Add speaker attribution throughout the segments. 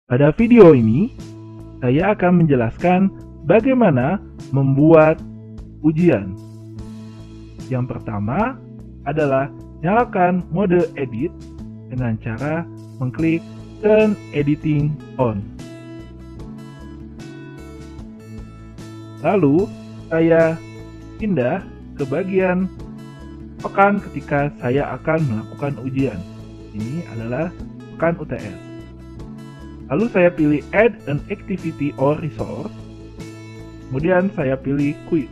Speaker 1: Pada video ini, saya akan menjelaskan bagaimana membuat ujian. Yang pertama adalah nyalakan mode edit dengan cara mengklik Turn Editing On. Lalu, saya pindah ke bagian pekan ketika saya akan melakukan ujian. Ini adalah pekan UTS. Lalu saya pilih Add an Activity or Resource. Kemudian saya pilih Quiz.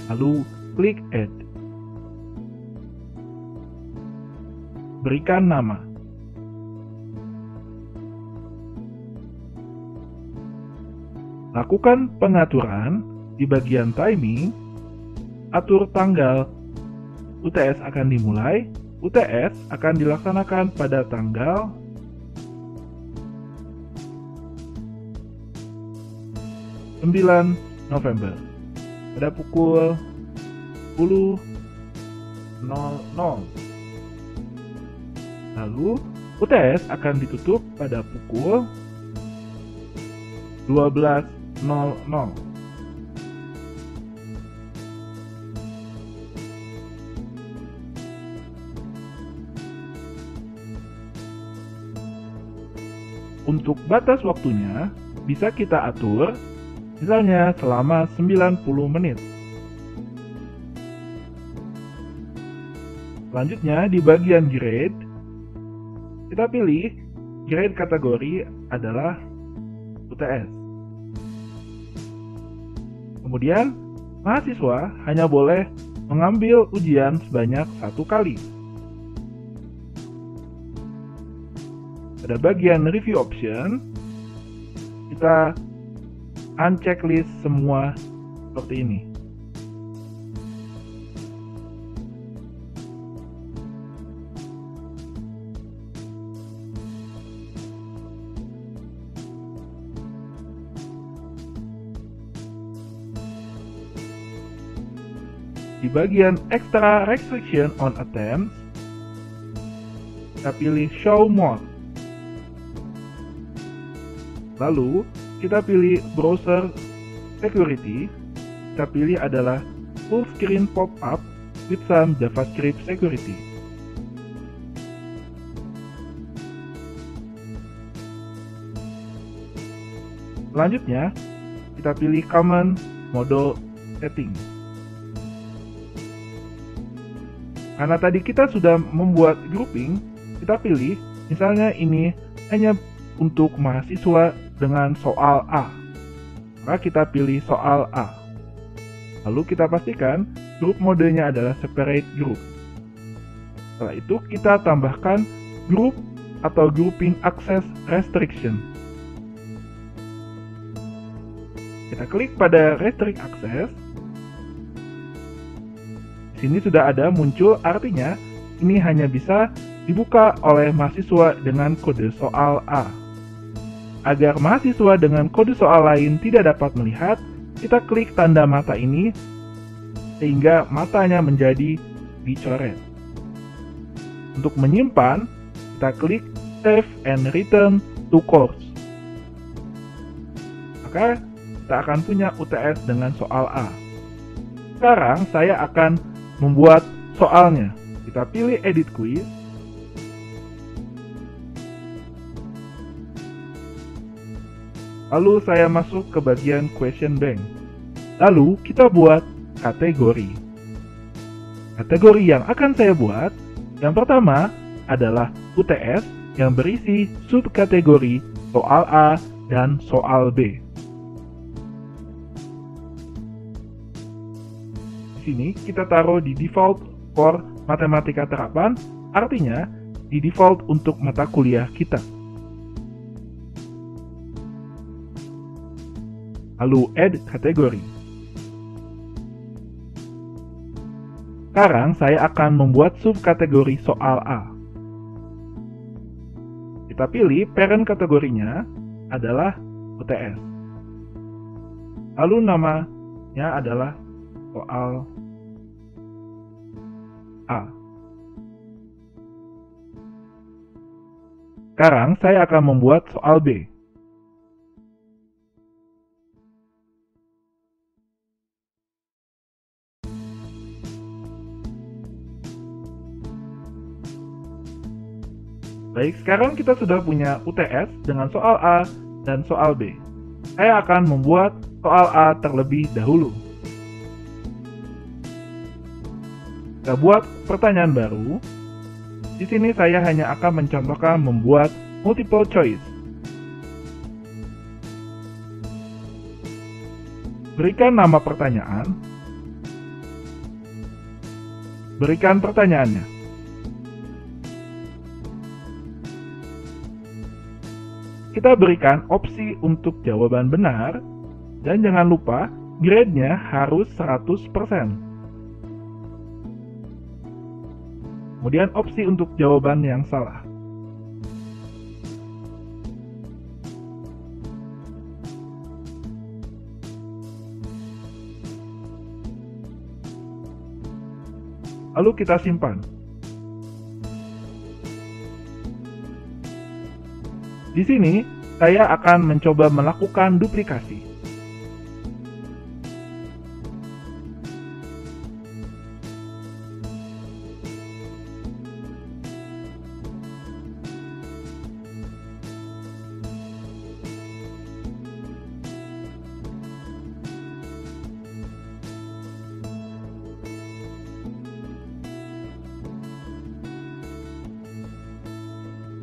Speaker 1: Lalu klik Add. Berikan nama. Lakukan pengaturan di bagian timing. Atur tanggal UTS akan dimulai. UTS akan dilaksanakan pada tanggal 9 November pada pukul 10.00. Lalu UTS akan ditutup pada pukul 12.00. Untuk batas waktunya bisa kita atur, misalnya selama 90 menit. Selanjutnya di bagian grade, kita pilih grade kategori adalah UTS. Kemudian, mahasiswa hanya boleh mengambil ujian sebanyak 1 kali. Pada bagian review option, kita unchecklist semua seperti ini. Di bagian extra restriction on attempts, kita pilih show more. Lalu, kita pilih browser security. Kita pilih adalah full screen pop-up with some JavaScript security. Selanjutnya, kita pilih common model setting. Karena tadi kita sudah membuat grouping, kita pilih misalnya ini hanya untuk mahasiswa dengan soal A, maka kita pilih soal A. Lalu kita pastikan grup modenya adalah separate group. Setelah itu kita tambahkan group atau grouping access restriction. Kita klik pada restrict access. Di sini sudah ada muncul, artinya ini hanya bisa dibuka oleh mahasiswa dengan kode soal A. Agar mahasiswa dengan kode soal lain tidak dapat melihat, kita klik tanda mata ini sehingga matanya menjadi dicoret. Untuk menyimpan, kita klik Save and Return to Course. Maka kita akan punya UTS dengan soal A. Sekarang saya akan membuat soalnya. Kita pilih Edit Quiz. Lalu saya masuk ke bagian question bank. Lalu kita buat kategori. Kategori yang akan saya buat, yang pertama adalah UTS yang berisi subkategori soal A dan soal B. Di sini kita taruh di default for matematika terapan, artinya di default untuk mata kuliah kita. Lalu add kategori. Sekarang saya akan membuat subkategori soal A. Kita pilih parent kategorinya adalah UTS. Lalu namanya adalah soal A. Sekarang saya akan membuat soal B. Baik, sekarang kita sudah punya UTS dengan soal A dan soal B. Saya akan membuat soal A terlebih dahulu. Kita buat pertanyaan baru. Di sini saya hanya akan mencontohkan membuat multiple choice. Berikan nama pertanyaan. Berikan pertanyaannya. Kita berikan opsi untuk jawaban benar, dan jangan lupa grade-nya harus 100%. Kemudian opsi untuk jawaban yang salah. Lalu kita simpan. Di sini, saya akan mencoba melakukan duplikasi.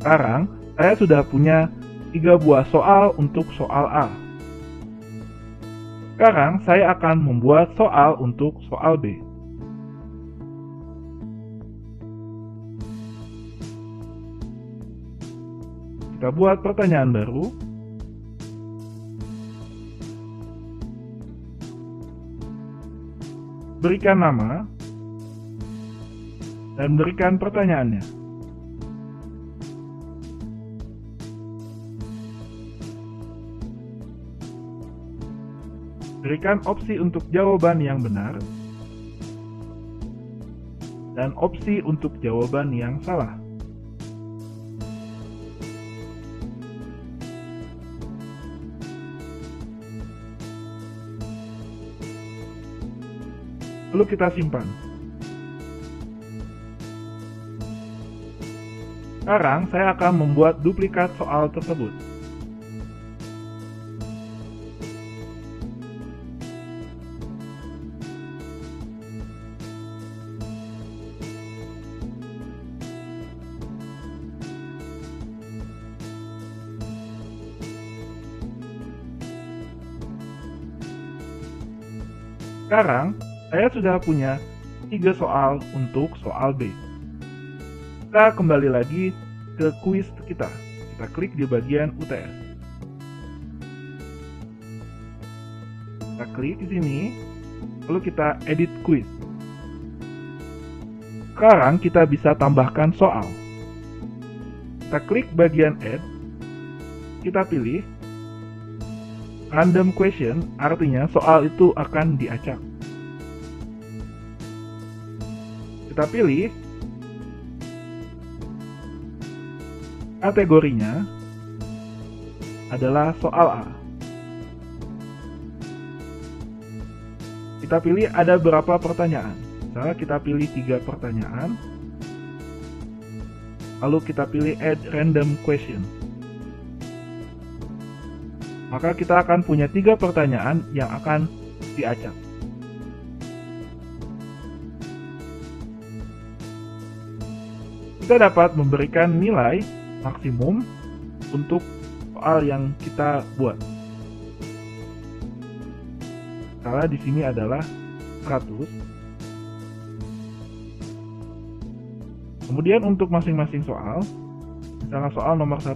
Speaker 1: Sekarang, saya sudah punya 3 buah soal untuk soal A. Sekarang, saya akan membuat soal untuk soal B. Kita buat pertanyaan baru. Berikan nama, dan berikan pertanyaannya. Berikan opsi untuk jawaban yang benar dan opsi untuk jawaban yang salah. Lalu kita simpan. Sekarang saya akan membuat duplikat soal tersebut. Sekarang, saya sudah punya 3 soal untuk soal B. Kita kembali lagi ke kuis kita. Kita klik di bagian UTS. Kita klik di sini, lalu kita edit quiz. Sekarang kita bisa tambahkan soal. Kita klik bagian add. Kita pilih random question, artinya soal itu akan diacak. Kita pilih kategorinya adalah soal A. Kita pilih ada berapa pertanyaan. Misalnya kita pilih 3 pertanyaan. Lalu kita pilih add random question. Maka kita akan punya 3 pertanyaan yang akan diacak. Kita dapat memberikan nilai maksimum untuk soal yang kita buat. Skala di sini adalah 100. Kemudian untuk masing-masing soal, misalnya soal nomor 1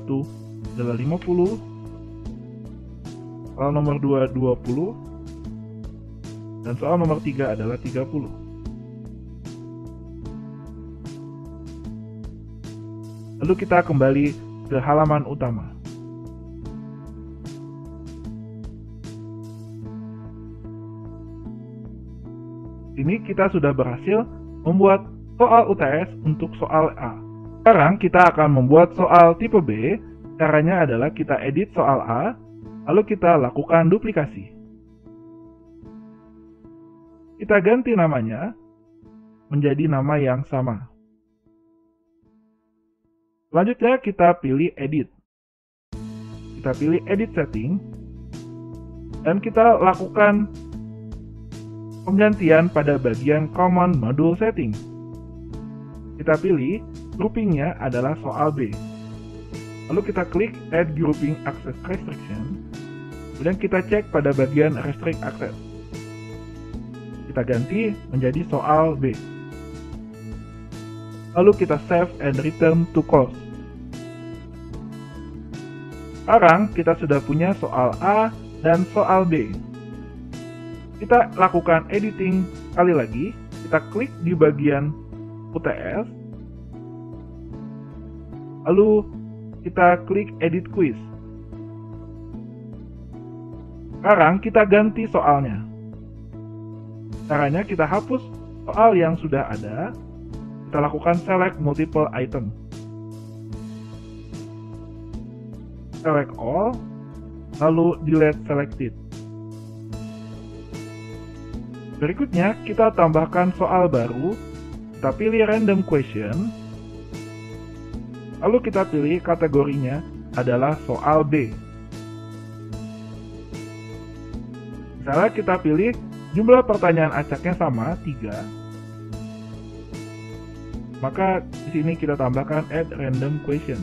Speaker 1: adalah 50, soal nomor 2 20, dan soal nomor 3 adalah 30. Lalu kita kembali ke halaman utama. Ini kita sudah berhasil membuat soal UTS untuk soal A. Sekarang kita akan membuat soal tipe B. Caranya adalah kita edit soal A, lalu kita lakukan duplikasi. Kita ganti namanya menjadi nama yang sama. Selanjutnya kita pilih edit. Kita pilih edit setting, dan kita lakukan penggantian pada bagian common module setting. Kita pilih groupingnya adalah soal B. Lalu kita klik add grouping access restriction. Kemudian kita cek pada bagian restrict access. Kita ganti menjadi soal B. Lalu kita save and return to close. Sekarang kita sudah punya soal A dan soal B. Kita lakukan editing sekali lagi. Kita klik di bagian UTS, lalu kita klik edit quiz. Sekarang kita ganti soalnya. Caranya kita hapus soal yang sudah ada. Kita lakukan select multiple item, select all, lalu delete selected. Berikutnya kita tambahkan soal baru. Kita pilih random question, lalu kita pilih kategorinya adalah soal B. Misalnya kita pilih jumlah pertanyaan acaknya sama 3, maka di sini kita tambahkan add random question.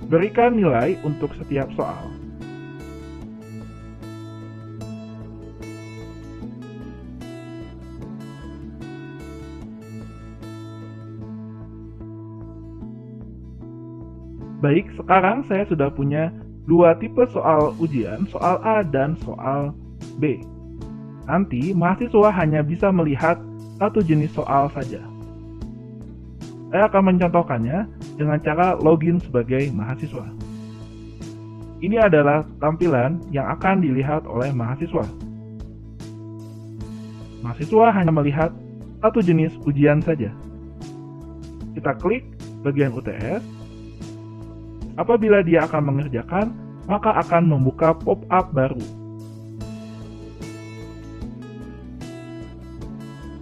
Speaker 1: Berikan nilai untuk setiap soal. Baik, sekarang saya sudah punya dua tipe soal ujian, soal A dan soal B. Nanti mahasiswa hanya bisa melihat satu jenis soal saja. Saya akan mencontohkannya dengan cara login sebagai mahasiswa. Ini adalah tampilan yang akan dilihat oleh mahasiswa. Mahasiswa hanya melihat satu jenis ujian saja. Kita klik bagian UTS. Apabila dia akan mengerjakan, maka akan membuka pop-up baru,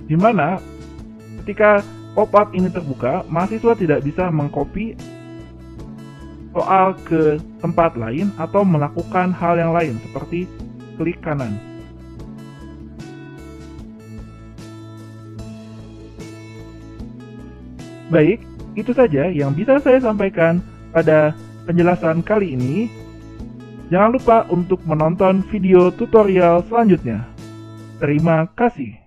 Speaker 1: di mana ketika pop-up ini terbuka, mahasiswa tidak bisa mengcopy soal ke tempat lain atau melakukan hal yang lain seperti klik kanan. Baik, itu saja yang bisa saya sampaikan pada penjelasan kali ini. Jangan lupa untuk menonton video tutorial selanjutnya. Terima kasih.